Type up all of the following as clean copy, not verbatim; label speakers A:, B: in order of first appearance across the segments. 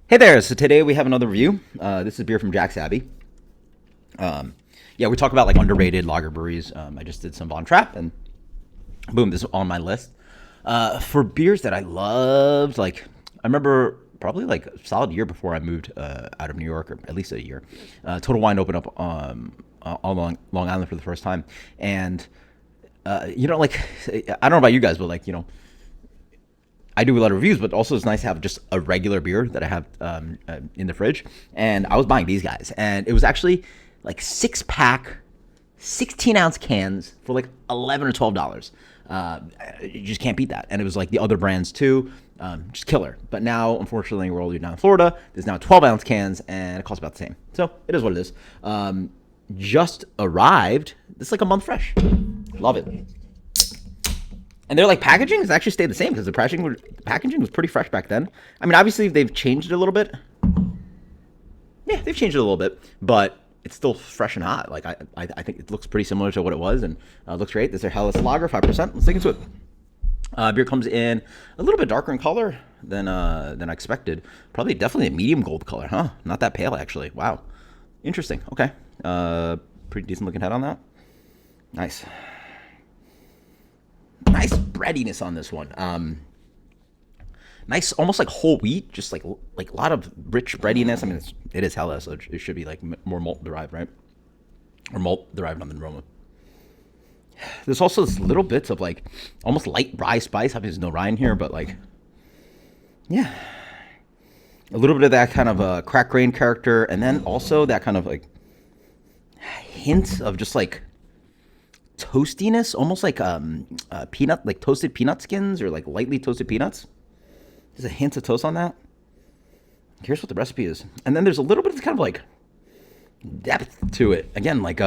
A: Hey there, so today we have another review. This is beer from Jack's Abbey. Yeah, we talk about like underrated lager breweries. I just did some Von Trapp, and boom, this is on my list. For beers that I loved, like I remember probably like a solid year before I moved out of New York, or at least a year. Total Wine opened up on Long Island for the first time, and like I don't know about you guys, but like I do a lot of reviews, but also it's nice to have just a regular beer that I have in the fridge. And I was buying these guys, and it was actually like 6 pack, 16-ounce cans for like $11 or $12. You just can't beat that. And it was like the other brands too, just killer. But now, unfortunately, we're all down in Florida. There's now 12-ounce cans, and it costs about the same. So it is what it is. Just arrived. This is like a month fresh. Love it. And they're like packaging has actually stayed the same because the packaging was pretty fresh back then. I mean, obviously they've changed it a little bit. Yeah, they've changed it a little bit, but it's still fresh and hot. Like I think it looks pretty similar to what it was, and looks great. This is their Hellas Lager, 5%. Let's dig into it. Beer comes in a little bit darker in color than I expected. Probably definitely a medium gold color, huh? Not that pale actually. Wow, interesting. Okay, pretty decent looking head on that. Nice. Nice breadiness on this one. Nice, almost like whole wheat, just like a lot of rich breadiness. I mean, it is hella, so it should be like more malt derived, right? Or malt derived on the aroma. There's also this little bits of like almost light rye spice. Obviously, there's no rye in here, but like, yeah, a little bit of that kind of crack grain character, and then also that kind of like hint of just like toastiness, almost like peanut, like toasted peanut skins or like lightly toasted peanuts. There's a hint of toast on that. Here's what the recipe is, and then there's a little bit of kind of like depth to it. Again, like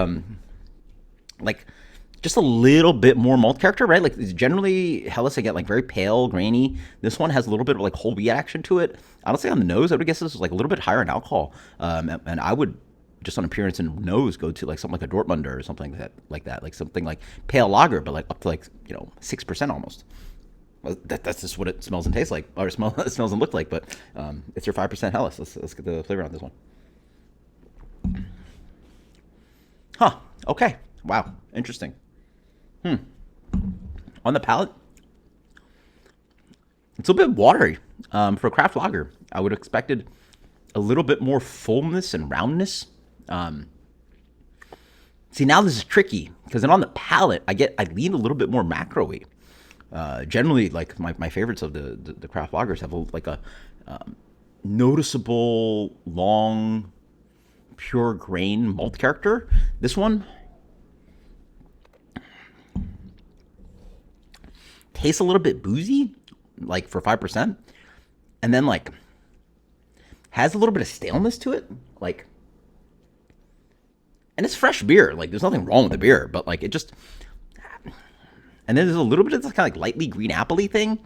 A: just a little bit more malt character, right? Like generally Hellas, I get like very pale, grainy. This one has a little bit of like whole wheat action to it. Honestly, on the nose, I would guess this is like a little bit higher in alcohol, and I would just on appearance and nose go to like something like a Dortmunder or something like something like pale lager, but like up to like 6% almost. Well, that's just what it smells and tastes like, or it smells and looks like. But it's your 5% Hellas. Let's get the flavor on this one. Huh. Okay. Wow. Interesting. On the palate, it's a bit watery for a craft lager. I would have expected a little bit more fullness and roundness. See, now this is tricky because then on the palate, I lean a little bit more macro-y. Generally, like my favorites of the craft lagers have like a noticeable long, pure grain malt character. This one tastes a little bit boozy, like for 5%, and then like has a little bit of staleness to it, like. And it's fresh beer. Like, there's nothing wrong with the beer, but like it just. And then there's a little bit of this kind of like lightly green apple-y thing.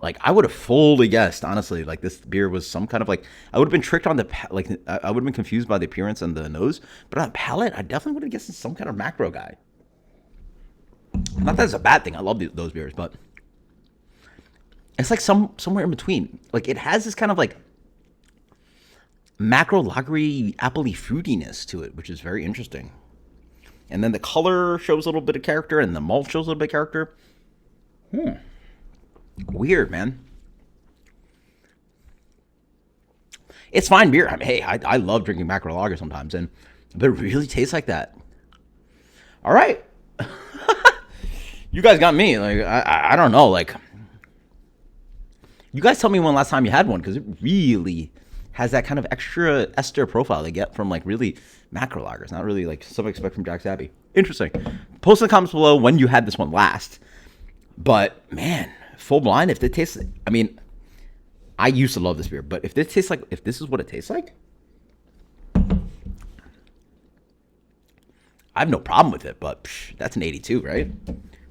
A: Like, I would have fully guessed, honestly, like this beer was some kind of like. I would have been tricked on like I would have been confused by the appearance and the nose, but on palate, I definitely would have guessed it's some kind of macro guy. Not that it's a bad thing. I love those beers, but it's like somewhere in between. Like, it has this kind of like macro lagery appley fruitiness to it, which is very interesting. And then the color shows a little bit of character, and the malt shows a little bit of character. Weird, man. It's fine beer. I mean, hey, I love drinking macro lager sometimes, but it really tastes like that. All right, you guys got me. Like I don't know. Like, you guys tell me when last time you had one, because it really has that kind of extra ester profile they get from like really macro lagers, not really like some expect from Jack's Abbey. Interesting. Post in the comments below when you had this one last. But man, full blind, if it tastes, I mean, I used to love this beer, but if this is what it tastes like, I have no problem with it. But that's an 82, right?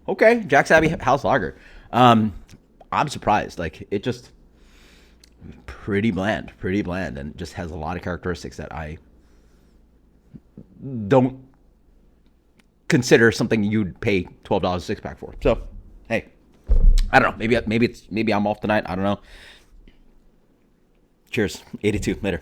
A: Okay, Jack's Abbey House Lager. I'm surprised. Like, it just pretty bland, and just has a lot of characteristics that I don't consider something you'd pay $12 a 6 pack for. So, hey, I don't know. Maybe I'm off tonight. I don't know. Cheers. 82. Later.